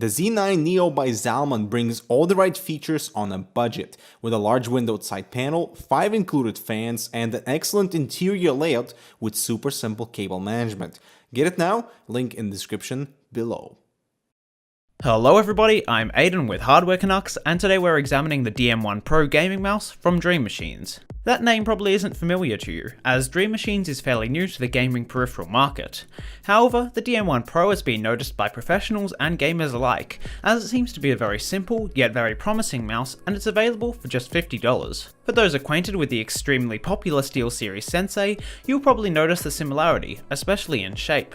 The Z9 Neo by Zalman brings all the right features on a budget, with a large windowed side panel, 5 included fans, and an excellent interior layout with super simple cable management. Get it now, link in the description below. Hello everybody, I'm Aiden with HardwareCanucks, and today we're examining the DM1 Pro gaming mouse from Dream Machines. That name probably isn't familiar to you, as Dream Machines is fairly new to the gaming peripheral market. However, the DM1 Pro has been noticed by professionals and gamers alike, as it seems to be a very simple, yet very promising mouse, and it's available for just $50. For those acquainted with the extremely popular SteelSeries Sensei, you'll probably notice the similarity, especially in shape.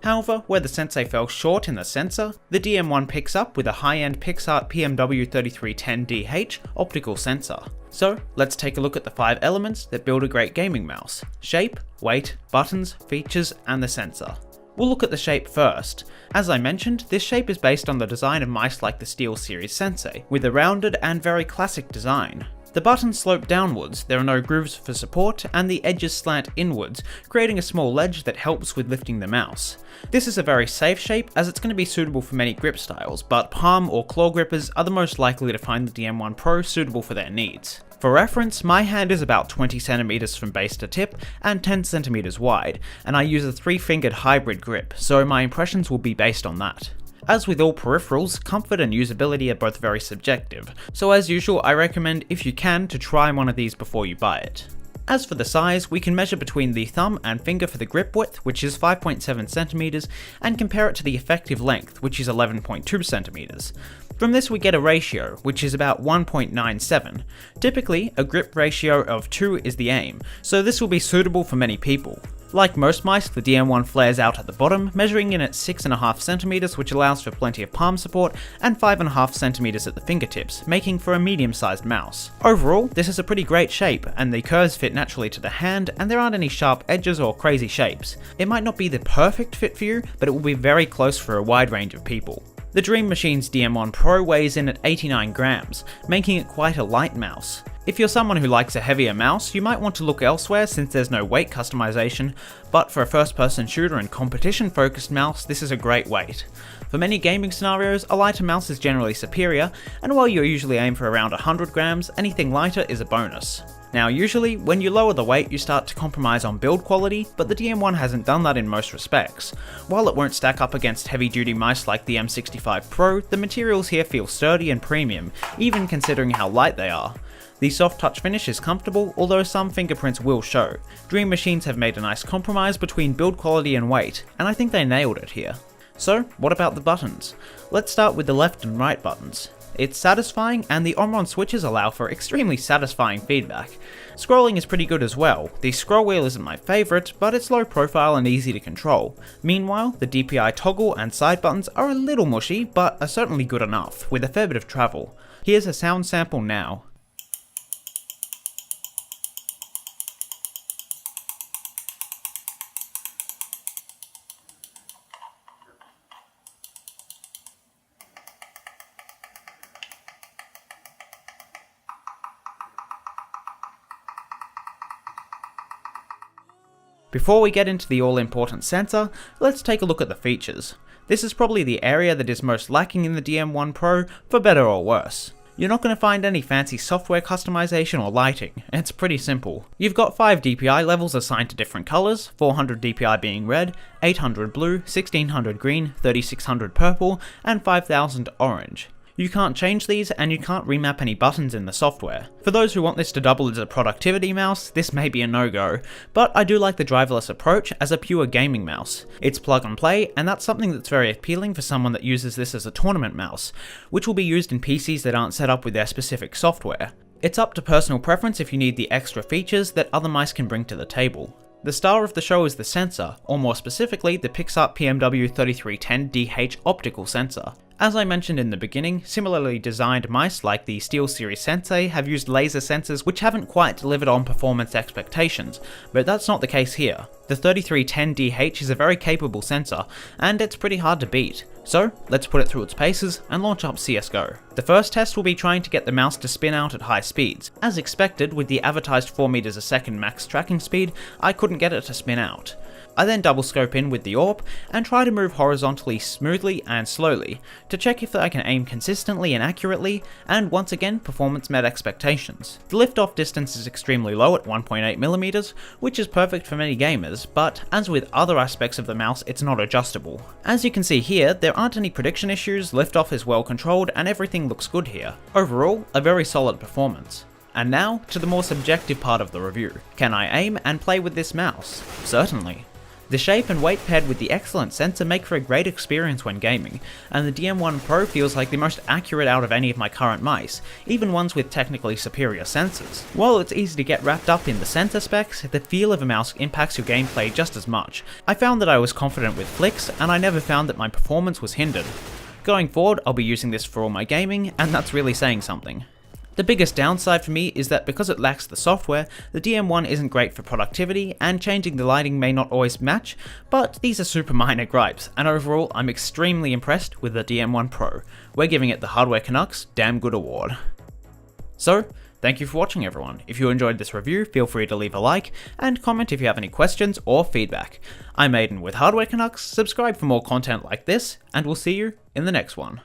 However, where the Sensei fell short in the sensor, the DM1 picks up with a high-end Pixart PMW3310DH optical sensor. So, let's take a look at the 5 elements that build a great gaming mouse: shape, weight, buttons, features, and the sensor. We'll look at the shape first. As I mentioned, this shape is based on the design of mice like the SteelSeries Sensei, with a rounded and very classic design. The buttons slope downwards, there are no grooves for support, and the edges slant inwards, creating a small ledge that helps with lifting the mouse. This is a very safe shape, as it's going to be suitable for many grip styles, but palm or claw grippers are the most likely to find the DM1 Pro suitable for their needs. For reference, my hand is about 20cm from base to tip and 10cm wide, and I use a 3-fingered hybrid grip, so my impressions will be based on that. As with all peripherals, comfort and usability are both very subjective, so as usual I recommend, if you can, to try one of these before you buy it. As for the size, we can measure between the thumb and finger for the grip width, which is 5.7cm, and compare it to the effective length, which is 11.2cm. From this we get a ratio, which is about 1.97. Typically, a grip ratio of 2 is the aim, so this will be suitable for many people. Like most mice, the DM1 flares out at the bottom, measuring in at 6.5cm, which allows for plenty of palm support, and 5.5cm at the fingertips, making for a medium-sized mouse. Overall, this is a pretty great shape, and the curves fit naturally to the hand, and there aren't any sharp edges or crazy shapes. It might not be the perfect fit for you, but it will be very close for a wide range of people. The Dream Machines DM1 Pro weighs in at 89 grams, making it quite a light mouse. If you're someone who likes a heavier mouse, you might want to look elsewhere since there's no weight customization, but for a first-person shooter and competition-focused mouse, this is a great weight. For many gaming scenarios, a lighter mouse is generally superior, and while you usually aim for around 100 grams, anything lighter is a bonus. Now usually, when you lower the weight you start to compromise on build quality, but the DM1 hasn't done that in most respects. While it won't stack up against heavy-duty mice like the M65 Pro, the materials here feel sturdy and premium, even considering how light they are. The soft touch finish is comfortable, although some fingerprints will show. Dream Machines have made a nice compromise between build quality and weight, and I think they nailed it here. So, what about the buttons? Let's start with the left and right buttons. It's satisfying, and the on-on switches allow for extremely satisfying feedback. Scrolling is pretty good as well. The scroll wheel isn't my favourite, but it's low profile and easy to control. Meanwhile, the DPI toggle and side buttons are a little mushy, but are certainly good enough, with a fair bit of travel. Here's a sound sample now. Before we get into the all-important sensor, let's take a look at the features. This is probably the area that is most lacking in the DM1 Pro, for better or worse. You're not going to find any fancy software customization or lighting, it's pretty simple. You've got 5 DPI levels assigned to different colours, 400 DPI being red, 800 blue, 1600 green, 3600 purple, and 5000 orange. You can't change these, and you can't remap any buttons in the software. For those who want this to double as a productivity mouse, this may be a no-go, but I do like the driverless approach as a pure gaming mouse. It's plug and play, and that's something that's very appealing for someone that uses this as a tournament mouse, which will be used in PCs that aren't set up with their specific software. It's up to personal preference if you need the extra features that other mice can bring to the table. The star of the show is the sensor, or more specifically the Pixart PMW3310DH optical sensor. As I mentioned in the beginning, similarly designed mice like the SteelSeries Sensei have used laser sensors which haven't quite delivered on performance expectations, but that's not the case here. The 3310DH is a very capable sensor, and it's pretty hard to beat. So let's put it through its paces and launch up CSGO. The first test will be trying to get the mouse to spin out at high speeds. As expected, with the advertised 4 meters a second max tracking speed, I couldn't get it to spin out. I then double scope in with the AWP and try to move horizontally smoothly and slowly to check if I can aim consistently and accurately, and once again performance met expectations. The liftoff distance is extremely low at 1.8mm, which is perfect for many gamers, but as with other aspects of the mouse, it's not adjustable. As you can see here, there aren't any prediction issues, liftoff is well controlled, and everything looks good here. Overall, a very solid performance. And now, to the more subjective part of the review. Can I aim and play with this mouse? Certainly. The shape and weight paired with the excellent sensor make for a great experience when gaming, and the DM1 Pro feels like the most accurate out of any of my current mice, even ones with technically superior sensors. While it's easy to get wrapped up in the sensor specs, the feel of a mouse impacts your gameplay just as much. I found that I was confident with flicks, and I never found that my performance was hindered. Going forward, I'll be using this for all my gaming, and that's really saying something. The biggest downside for me is that because it lacks the software, the DM1 isn't great for productivity, and changing the lighting may not always match, but these are super minor gripes, and overall I'm extremely impressed with the DM1 Pro. We're giving it the HardwareCanucks Damn Good Award. So, thank you for watching everyone. If you enjoyed this review, feel free to leave a like, and comment if you have any questions or feedback. I'm Aiden with HardwareCanucks, subscribe for more content like this, and we'll see you in the next one.